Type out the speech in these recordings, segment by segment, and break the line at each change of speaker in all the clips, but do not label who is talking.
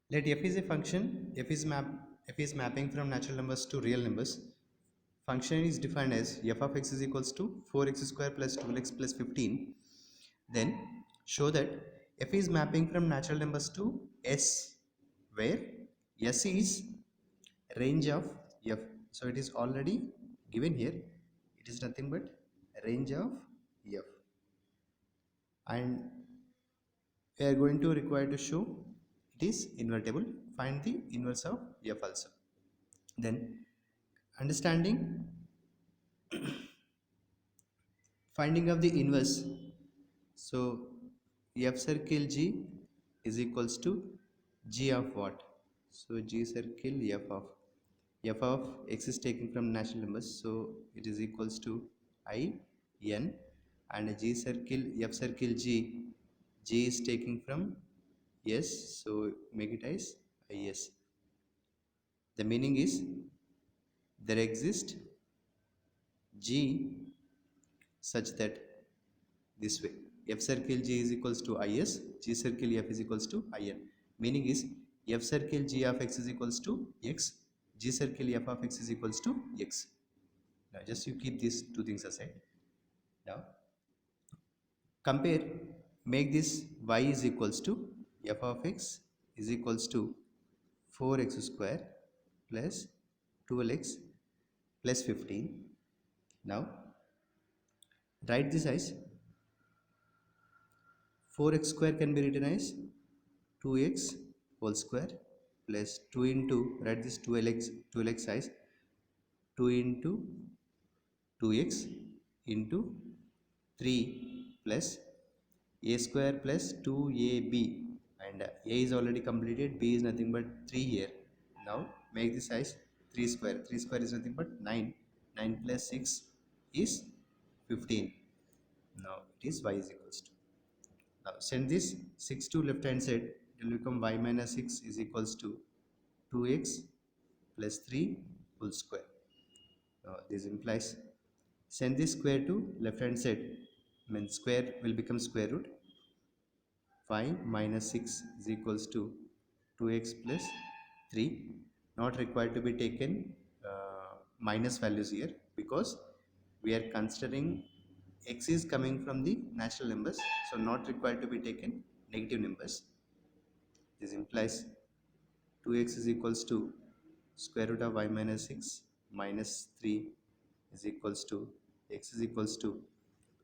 Let f is a function. F is mapping from natural numbers to real numbers. Function is defined as f of x is equals to 4x square plus 12x plus 15. Then show that f is mapping from natural numbers to s, where s is range of f. So it is already given here. It is nothing but range of f, and we are going to require to show it is invertible. Find the inverse of f also. Then understanding finding of the inverse. So f circle g is equals to g of what? So g circle f of x is taken from natural numbers, so it is equals to I n, and g circle f circle g is taking from s, so make it as is. The meaning is there exists g such that this way f circle g is equals to is, g circle f is equals to in. Meaning is f circle g of x is equals to x, g circle f of x is equals to x. Now just you keep these two things aside. Now compare, make this y is equals to f of x is equals to 4x square plus 12x plus 15. Now write this as 4x square can be written as 2x whole square plus 2 into, write this 12x as 2 into 2x into 3 plus a square plus 2ab, and a is already completed, b is nothing but 3 here. Now make this as 3 square. 3 square is nothing but 9. 9 plus 6 is 15. Now it is y is equals to, now send this 6 to left hand side, it will become y minus 6 is equals to 2x plus 3 whole square. Now this implies, send this square to left hand side, means square will become square root. 5 minus 6 is equals to 2x plus 3. Not required to be taken minus values here, because we are considering x is coming from the natural numbers, so not required to be taken negative numbers. This implies 2x is equals to square root of y minus 6 minus 3 is equals to x is equals to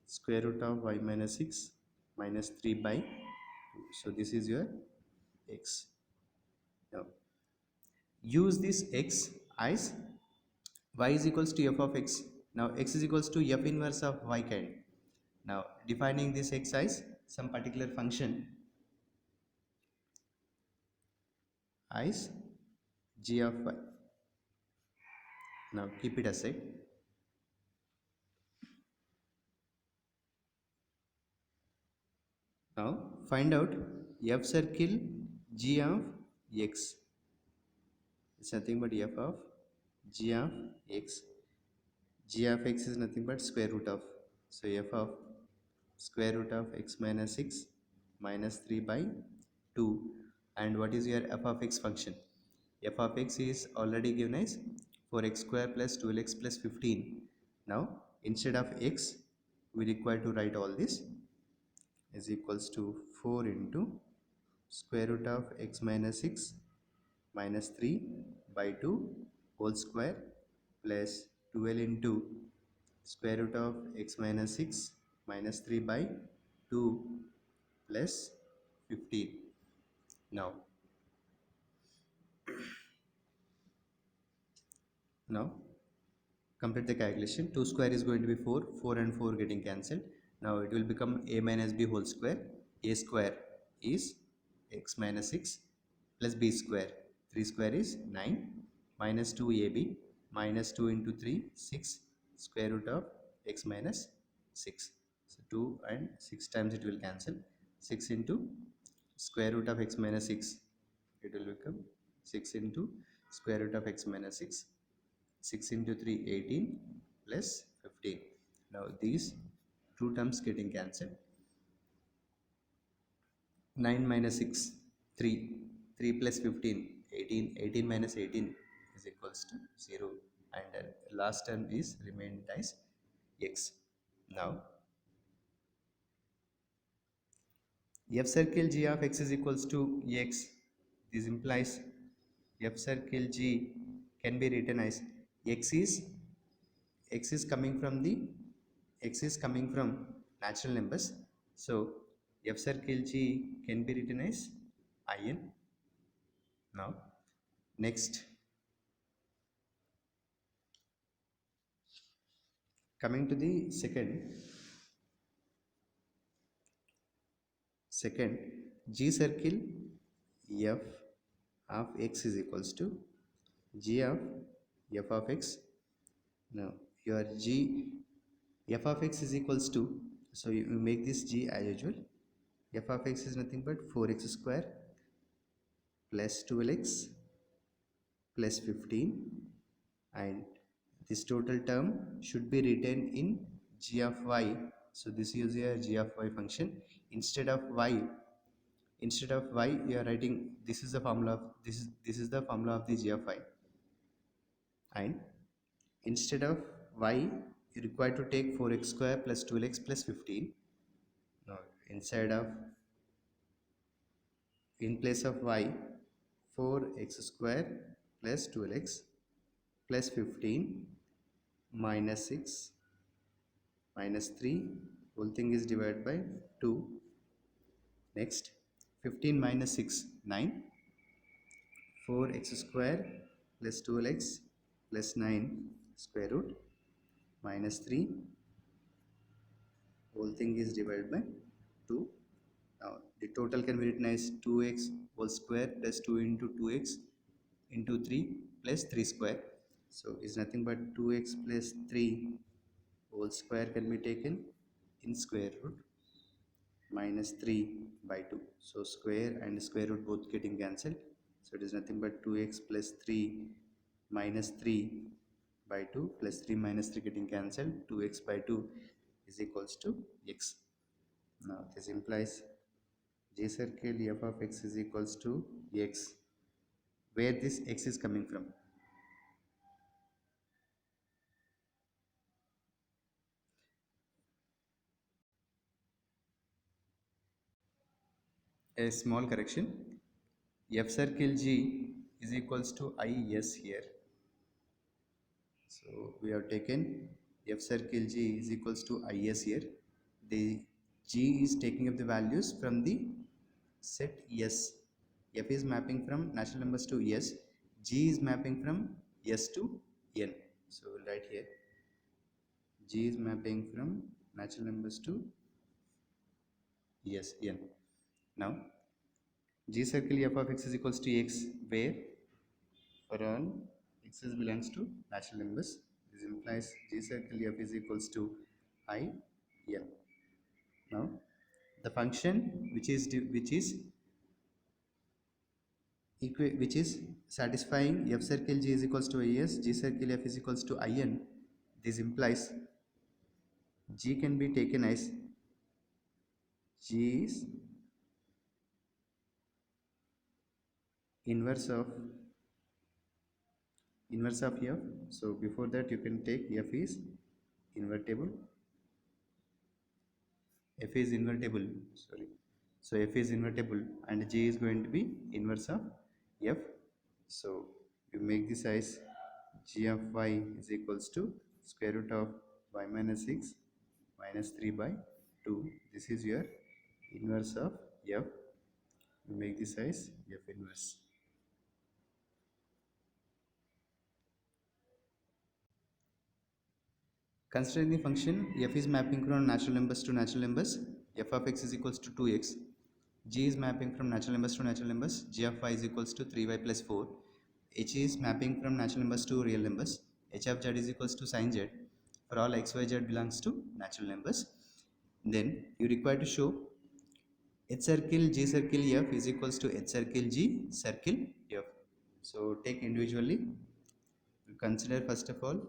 square root of y minus 6 minus 3 by 2. So this is your x. Now use this x as y is equals to f of x. Now x is equals to f inverse of y kind. Now defining this x as some particular function as g of y. Now keep it aside. Now find out f circle g of x. It's nothing but f of g of x. G of x is nothing but square root of, so f of square root of x minus 6 minus 3 by 2. And what is your f of x function? F of x is already given as 4x square plus 12x plus 15. Now instead of x, we require to write all this is equals to 4 into square root of x minus 6 minus 3 by 2 whole square plus 12 into square root of x minus 6 minus 3 by 2 plus 15. Now complete the calculation. 2 square is going to be 4. 4 and 4 getting cancelled. Now it will become a minus b whole square. A square is x minus 6 plus b square. 3 square is 9 minus 2ab minus 2 into 3 6 square root of x minus 6. So 2 and 6 times it will cancel. 6 into square root of x minus 6, it will become 6 into square root of x minus 6. 6 into 3 18 plus 15. Now these two terms getting cancelled. 9 minus 6 3. 3 plus 15, 18. 18 minus 18 is equals to 0, and last term is remained as x. Now f circle g of x is equals to x. This implies f circle g can be written as x is coming from natural numbers. So f circle g can be written as in. Now next, coming to the second g circle f of x is equals to g of f of x. Now your g f of x is equals to, so you make this g as usual. F of x is nothing but 4x square plus 12x plus 15, and this total term should be written in g of y. So this is your g of y function. Instead of y you are writing, this is the formula of this is the formula of the g of y, and instead of y you require to take 4x square plus 12x plus 15. Now inside of, in place of y, 4x square plus 12x plus 15 minus 6 minus 3, whole thing is divided by 2. Next, 15 minus 6, 9. 4x square plus 12x plus 9 square root minus 3, whole thing is divided by 2. Now the total can be written as 2x whole square plus 2 into 2x into 3 plus 3 square. So is nothing but 2x plus 3 whole square can be taken in square root minus 3 by 2. So square and square root both getting cancelled. So it is nothing but 2x plus 3 minus 3 by 2 plus 3 minus 3 getting cancelled. 2x by 2 is equals to x. Now this implies g circle f of x is equals to x. Where this x is coming from? A small correction. F circle g is equals to is here. So we have taken f circle g is equals to is here. The g is taking up the values from the set s. F is mapping from natural numbers to s. G is mapping from s to n. So we'll write here g is mapping from natural numbers to s, n. Now g circle f of x is equals to x, where for all x belongs to natural numbers. This implies g circle f is equals to I n. Now the function which is satisfying f circle g is equals to is, g circle f is equals to in. This implies g can be taken as g is inverse of f. So before that you can take f is invertible. Sorry. So f is invertible and g is going to be inverse of f. So you make this as g of y is equals to square root of y minus 6 minus 3 by 2. This is your inverse of f. You make this as f inverse. Considering the function f is mapping from natural numbers to natural numbers, f of x is equals to 2x. G is mapping from natural numbers to natural numbers, g of y is equals to 3y plus 4. H is mapping from natural numbers to real numbers, h of z is equals to sin z for all x, y, z belongs to natural numbers. Then you require to show h circle g circle f is equals to h circle g circle f. So take individually. Consider first of all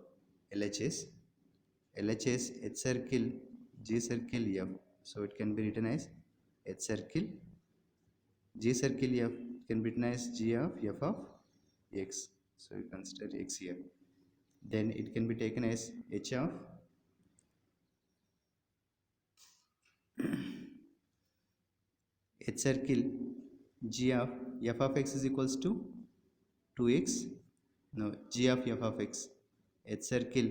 LHS. LHS H circle G circle F. So it can be written as H circle G circle F can be written as g of f of x. So you consider x here. Then it can be taken as h of h circle g of f of x is equals to 2x. No, g of f of x, h circle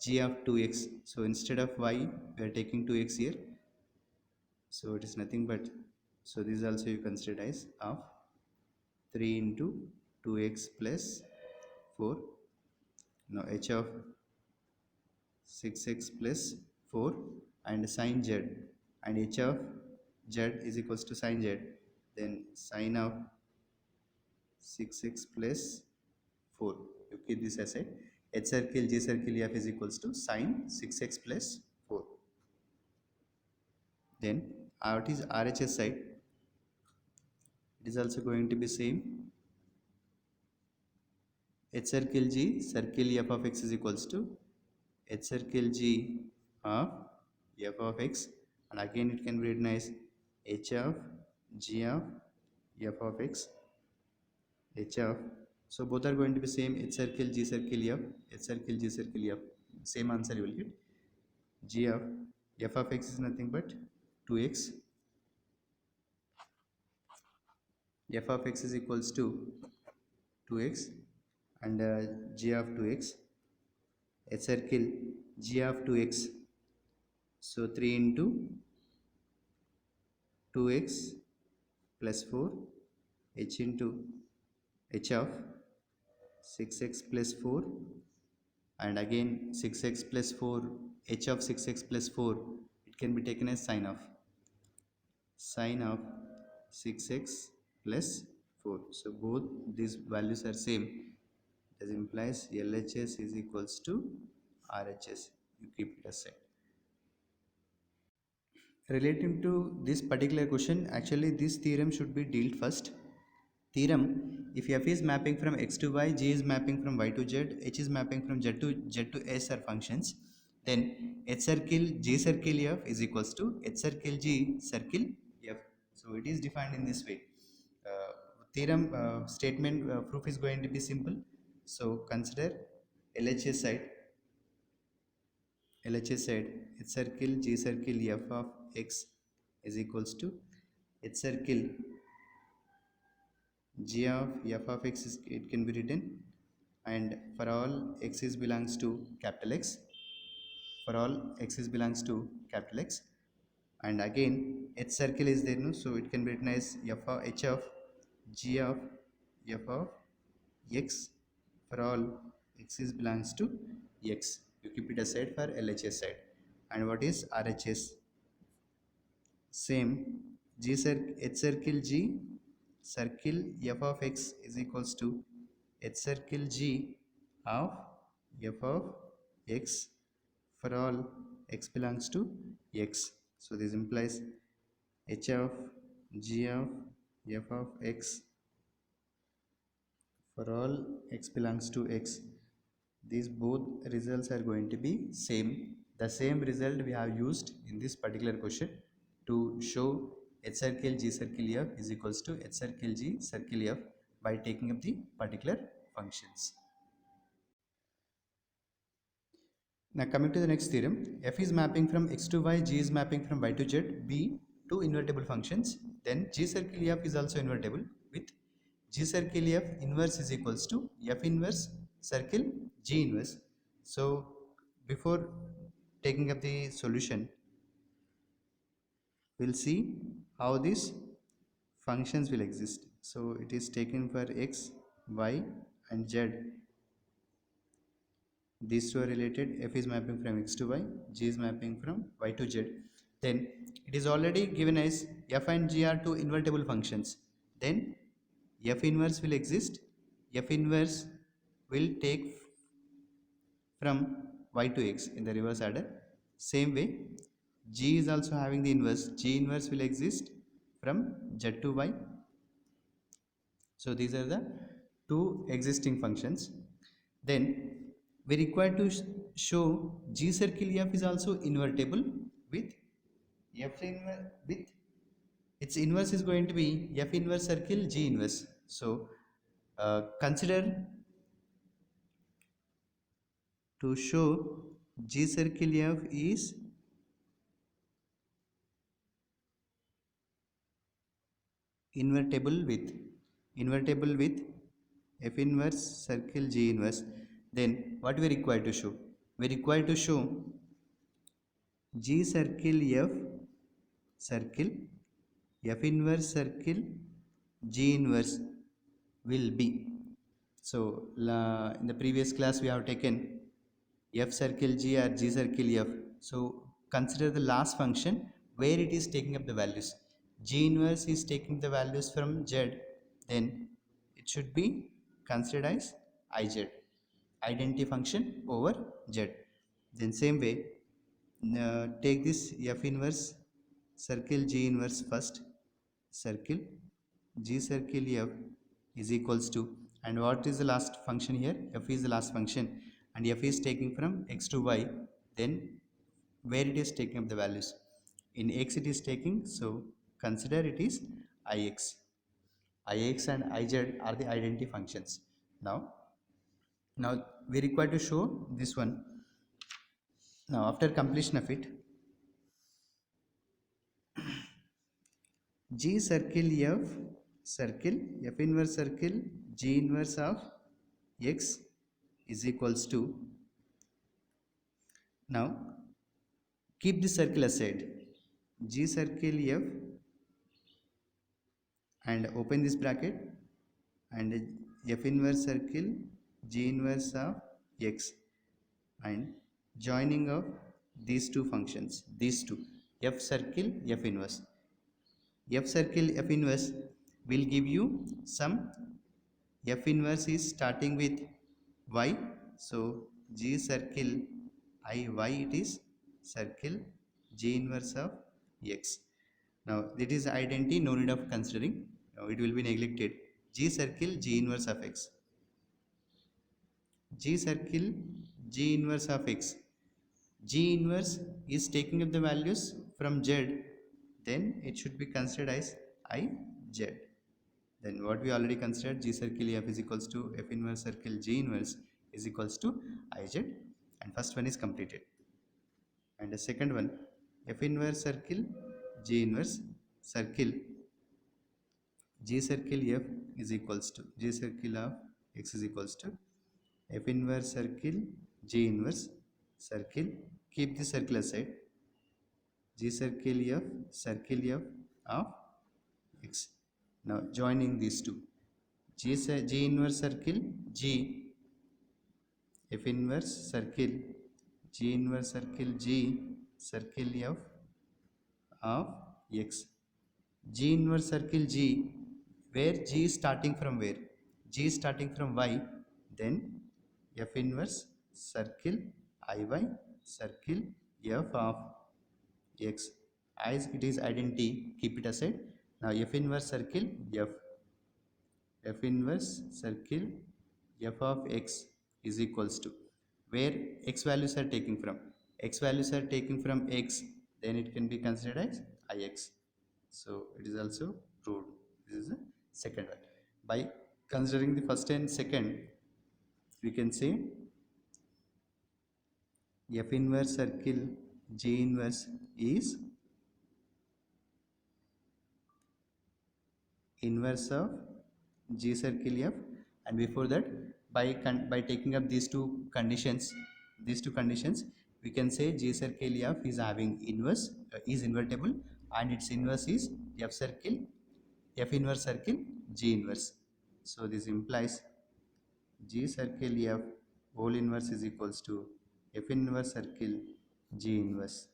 g of 2x. So instead of y we are taking 2x here, so it is nothing but, so this also you consider as of 3 into 2x plus 4. Now h of 6x plus 4 and sine z, and h of z is equals to sine z, then sine of 6x plus 4. You keep this as a h circle g circle f is equals to sine 6x plus 4. Then what is RHS side? It is also going to be same. H circle g circle f of x is equals to h circle g of f of x, and again it can be written as h of g of f of x, h of, so both are going to be same, h circle g circle f, h circle g circle f, same answer you will get. G of f of x is nothing but 2x, f of x is equals to 2x, and g of 2x, h circle g of 2x, so 3 into 2x plus 4, h into h of 6x plus 4, and again 6x plus 4, h of 6x plus 4, it can be taken as sine of 6x plus 4. So both these values are same. This implies LHS is equals to RHS. You keep it aside. Relating to this particular question, actually this theorem should be dealt first. Theorem, if f is mapping from x to y, g is mapping from y to z, h is mapping from z to s are functions, then h circle g circle f is equals to h circle g circle f. So it is defined in this way. Theorem statement proof is going to be simple. So consider LHS side. LHS side, h circle g circle f of x is equals to h circle g of f of x is, it can be written, and for all x is belongs to capital X, for all x is belongs to capital X, and again h circle is there, no, so it can be written as f of h of g of f of x for all x is belongs to x. You keep it aside for LHS side. And what is RHS? Same, g h circle g circle f of x is equals to h circle g of f of x for all x belongs to x. So this implies h of g of f of x for all x belongs to x. These both results are going to be same. The same result we have used in this particular question to show h circle g circle f is equals to h circle g circle f by taking up the particular functions. Now coming to the next theorem, f is mapping from x to y, g is mapping from y to z, be two invertible functions, then g circle f is also invertible with g circle f inverse is equals to f inverse circle g inverse. So before taking up the solution, we'll see how these functions will exist. So it is taken for x, y and z. These two are related. F is mapping from x to y, g is mapping from y to z. Then it is already given as f and g are two invertible functions. Then f inverse will exist. F inverse will take from y to x in the reverse order. Same way, g is also having the inverse. G inverse will exist from z to y. So these are the two existing functions. Then we require to show g circle f is also invertible with f inverse, with its inverse is going to be f inverse circle g inverse. So consider to show G circle F is invertible with F inverse circle G inverse, then what we require to show? We require to show G circle F circle F inverse circle G inverse will be. So in the previous class we have taken F circle G or G circle F. So consider the last function where it is taking up the values. G inverse is taking the values from Z, then it should be considered as IZ, identity function over Z. Then same way, take this F inverse circle G inverse first, circle G circle F is equals to, and what is the last function here? F is the last function, and F is taking from x to y, then where it is taking up the values, in x it is taking, so consider it is ix and iz are the identity functions. Now we require to show this one. Now after completion of it, G circle F inverse circle G inverse of x is equals to, now keep the circle aside, G circle F and open this bracket, and F inverse circle G inverse of x, and joining of these two functions, these two, F circle F inverse. F circle F inverse will give you some F inverse is starting with y, so G circle I y it is circle G inverse of x. Now it is identity, no need of considering, now it will be neglected. G circle G inverse of x, G circle G inverse of x. G inverse is taking up the values from Z, then it should be considered as IZ. Then what we already considered, G circle F is equals to F inverse circle G inverse is equals to IZ, and first one is completed. And the second one, F inverse circle G inverse circle G circle F is equals to G circle of x is equals to F inverse circle G inverse circle, keep the circle aside, G circle F of x. Now joining these two, G inverse circle G F inverse circle G inverse circle G circle F of x. G inverse circle G, where G is starting from where? G is starting from y, then F inverse circle IY circle F of x, as it is identity, keep it aside. Now F inverse circle F inverse circle F of x is equals to, where x values are taken from, x values are taken from x, then it can be considered as Ix. So it is also proved. This is the second one. By considering the first and second, we can say F inverse circle G inverse is inverse of G circle F, and before that, by taking up these two conditions, we can say G circle F is having inverse, is invertible, and its inverse is F inverse circle G inverse. So this implies G circle F whole inverse is equals to F inverse circle G inverse.